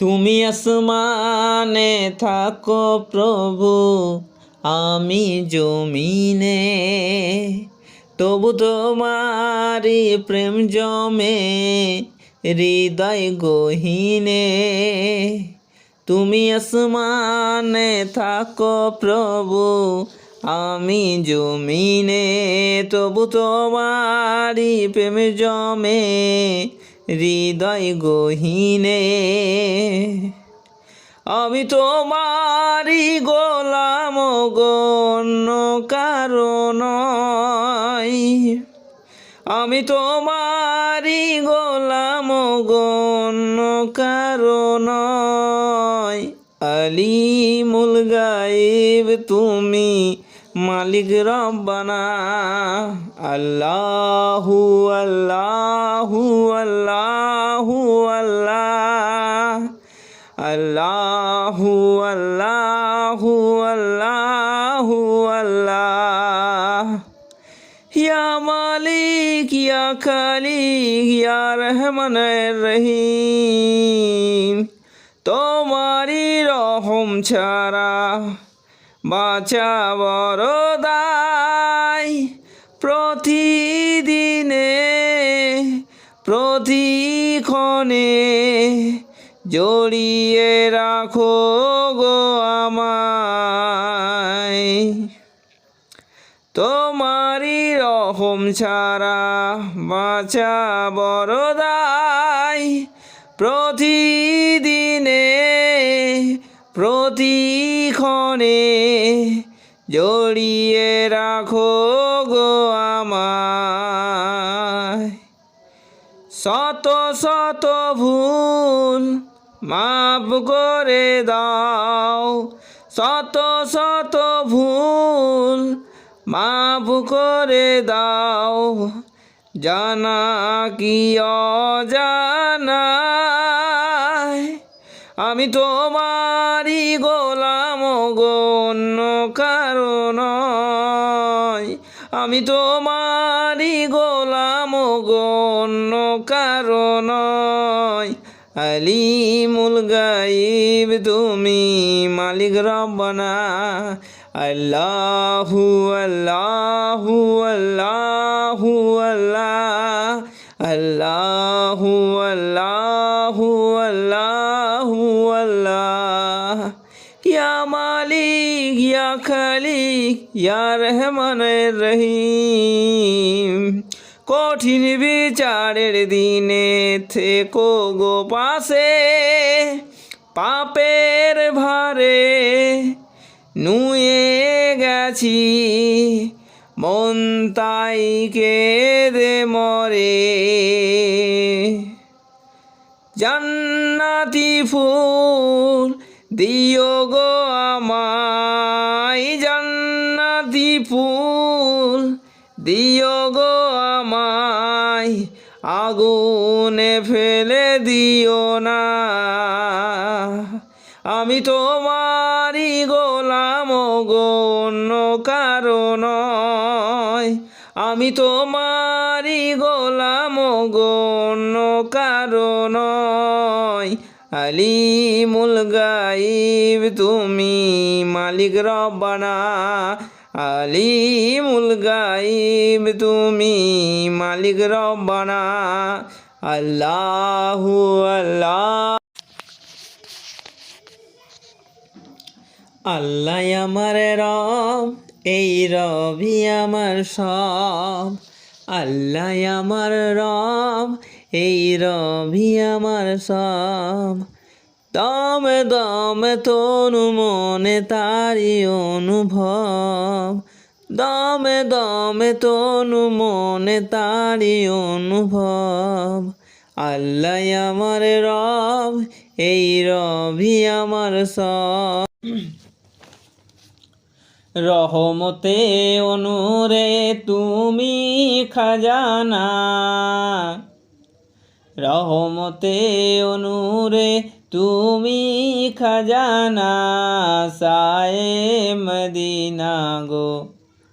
তুমি আসমানে থাকো প্রভু, আমি জমিনে, তবু তোমারি প্রেম জমে হৃদয় গহীনে। তুমি আসমানে থাকো প্রভু, আমি জমিনে, তবু তোমারি প্রেম জমে হৃদয় গহীনে। আমি তোমারি গোলাম গো, অন্য কারো নয়। আমি তোমারি গোলাম গো, অন্য কারো নয়। আলিমুল গায়েব তুমি, মালিক রব্বানা। আল্লাহু আল্লাহু আল্লাহু আল্লাহ, আল্লাহু আল্লাহু আল্লাহু আল্লাহ। ইয়া মালিক ইয়া খালিক ইয়া রহমান রহিম, তোমারি রহম ছাড়া বাঁচা বড় দায়। প্রতিদিনে প্রতিক্ষণে জড়িয়ে রাখো গো আমায়। তোমারি রহম ছাড়া বাঁচা বড় দায়। প্রতিদিনে প্রতিক্ষণে জড়িয়ে রাখো গো আমায়। শত শত ভুল মাফ করে দাও, শত শত ভুল মাফ করে দাও, জানা কি অজানা। আমি তোমারি গোলাম গো, অন্য কারো নয়। আমি তোমারি গোলাম গো, অন্য কারো নয়। আলিমুল গায়েব তুমি, মালিক রব্বানা। আল্লাহু আল্লাহু আল্লাহু আল্লাহ, আল্লাহু আল্লাহু আল্লাহু আল্লাহ। ইয়া মালিক ইয়া খালিক ইয়া রহমান রহিম, কঠিন বিচারের দিনে থেকো গো পাশে। পাপের ভারে নুয়ে গেছি মন, তাই কেঁদে মরে। জান্নাতি ফুল দিও গো আমায়, জান্নাতি ফুল দিও গো আমায়। আগুনে ফেলে দিও না। আমি তোমারি গোলাম গো, অন্য কারো নয়। আমি তোমারি গোলাম গো, অন্য কারো নয়। আলিমুল গায়েব তুমি, মালিক রব্বানা। আলিমুল গায়েব তুমি, মালিক রব্বানা। আল্লাহু আল্লাহ। আল্লাহ আমার রব, এই রবি আমার সব। আল্লাহ আমার রব, এই রবি আমার সব। দমে দমে তনু মনে তারি অনুভব, দমে দমে তনু মনে তারি অনুভব। আল্লাহ আমার রব, এই রবি আমার সব। রহমতে অনুরে তুমি খাজানা, রহমতে অনুরে তুমি খাজানা। সায়ে মদিনা গো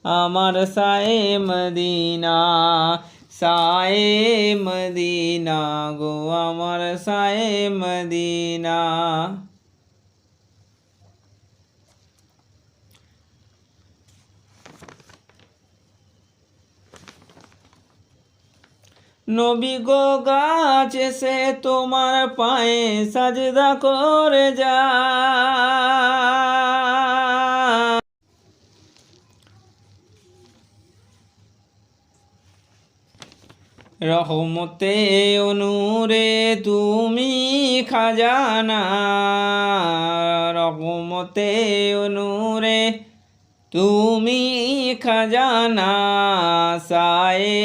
আমার সায়ে মদিনা, সায়ে মদিনা গো আমার সায়ে মদিনা। নবী গো গাছ এসে তোমার পায়ে সাজদা করে যা। রহমতে অনুরে তুমি খাজানা, রহমতে অনুরে তুমি খাজানা। সায়ে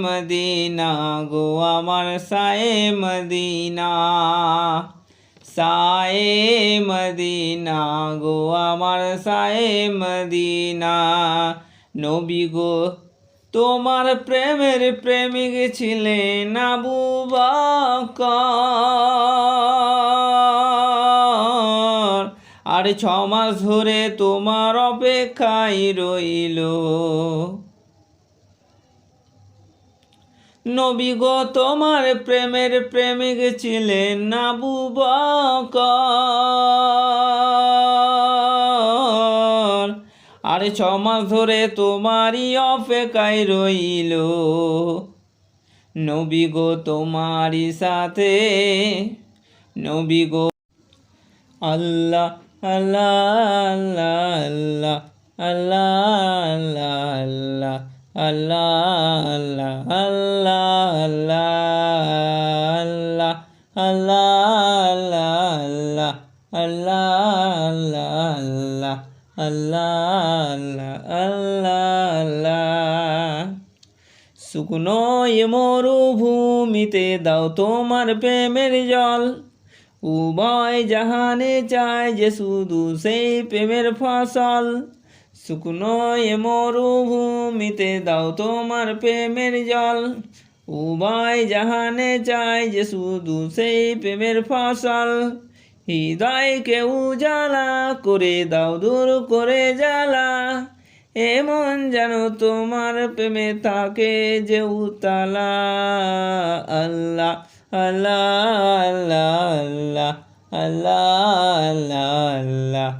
মদিনা গো আমার সায়ে মদিনা, সায়ে মদিনা গো আমার সায়ে মদিনা। নবী গো তোমার প্রেমের প্রেমিক ছিলেন আবু বকর, আর 6 মাস ধরে তোমার অপেক্ষায় রইল। নবী গো তোমার প্রেমের প্রেমিক ছিলেন আবু বকর, আর 6 মাস ধরে তোমারই অপেক্ষায় রইল। নবী গো তোমারই সাথে, নবী গো আল্লাহ আল্লাহ আল্লাহ আল্লাহ আল্লাহ আল্লাহ আল্লাহ আল্লাহ আল্লাহ আল্লাহ। শুকনো মরুভূমিতে দাও তোমার প্রেমের জল, উভয় জাহানে চায় যে শুধু সেই প্রেমের ফসল। শুকনো মরুভূমিতে দাও তোমার প্রেমের জল, উভয় জাহানে চায় যে শুধু সেই প্রেমের ফসল। হৃদয়কে উজালা করে দাও দূর করে জ্বালা, এমন যেন তোমার প্রেমে থাকে যে উতালা। আল্লাহ আল্লাহ আল্লাহ আল্লাহ আল্লাহ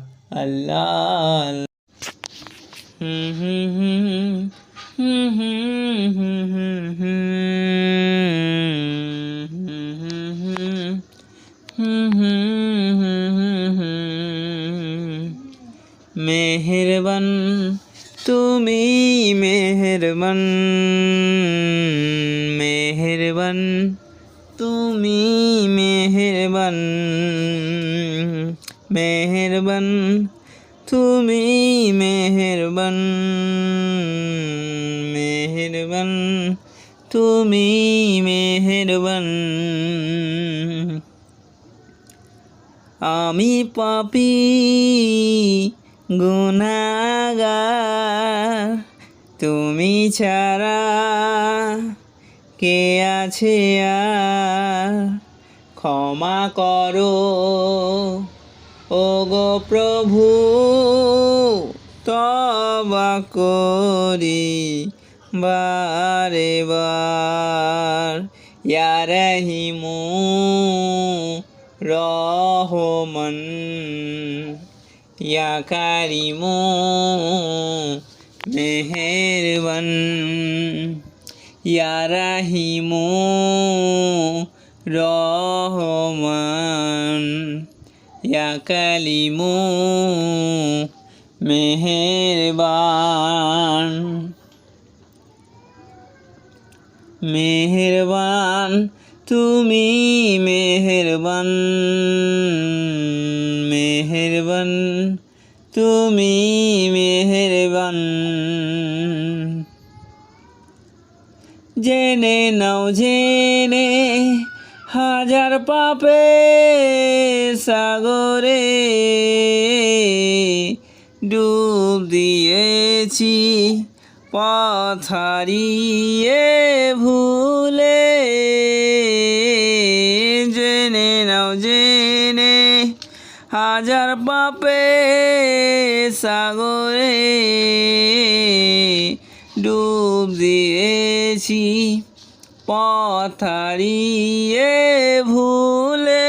আল্লাহ। মেহেরবান তুমি মেহেরবান, মেহেরবান তুমি মেহেরবান, মেহেরবান তুমি মেহেরবান, মেহেরবান তুমি মেহেরবান। আমি পাপী গুনাহগার, তুমি ছাড়া কে আছে আর? ক্ষমা করো ও গো প্রভু, তওবা করি বারে বার। ইয়া রহিমু রহমান, ইয়া কারিমু মেহেরবান, ইয়া রহিমু রহমান, ইয়া কালিমু মেহেরবান। মেহেরবান তুমি মেহেরবান, মেহেরবান তুমি মেহেরবান। জেনে নাও জেনে হাজার পাপে সাগরে ডুব দিয়েছি পথ হারিয়ে ভুলে। জেনে নাও জেনে হাজার পাপে সাগরে ডুব দিয়েছি পথ হারিয়ে ভুলে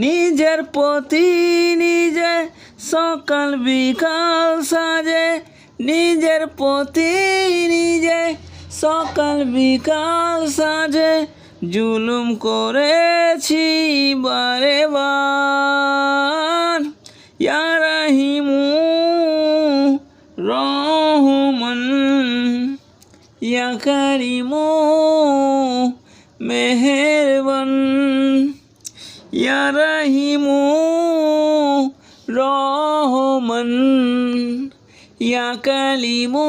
নিজের প্রতি নিজে সকাল বিকাল সাজে নিজের প্রতি নিজে সকাল বিকাল সাজে জুলুম করেছি বারে বার ইয়া রাহিমু রহমান ইয়া কারিমু মেহেরবান ইয়া রাহিমু রহমান ইয়া কালিমু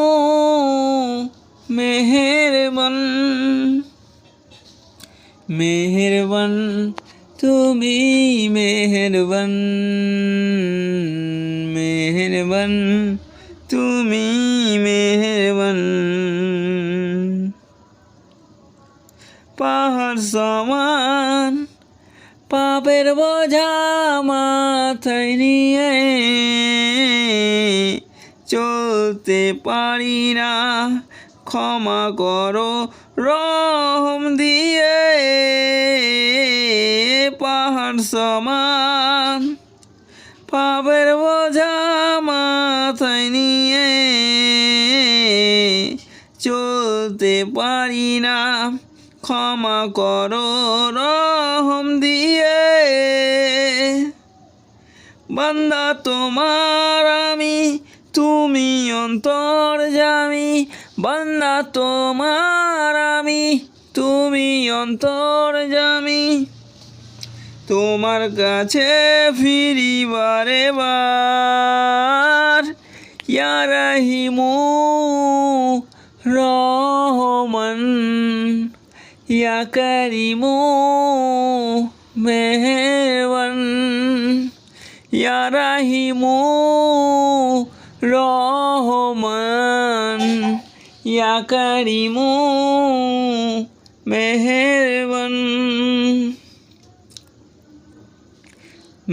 মেহেরবান মেহেরবান তুমি মেহেরবান মেহেরবান তুমি মেহেরবান পাহাড় সমান পাপের বোঝা মাথায় নিয়ে চলতে পারি না ক্ষমা করো রহম দিয়ে পাহাড় সমান পাপের বোঝা মাথায় নিয়ে চলতে পারি না ক্ষমা করো রহম দিয়ে বান্দা তোমার আমি তুমি অন্তর্যামী বান্দা তোমার আমি তুমি অন্তর্যামী তোমার কাছে ফিরি বারে বার ইয়া রাহিমু রহমান ইয়া কারিমু মেহেরবান ইয়া রাহিমু রহমান ইয়া কারিমু মেহেরবান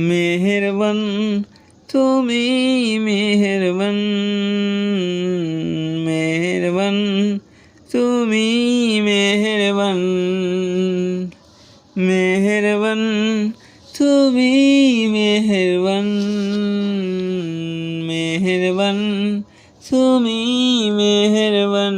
মেহেরবান তুমি মেহেরবান মেহেরবান তুমি মেহেরবান মেহেরবান তুমি মেহেরবান মেহেরবান তুমি মেহেরবান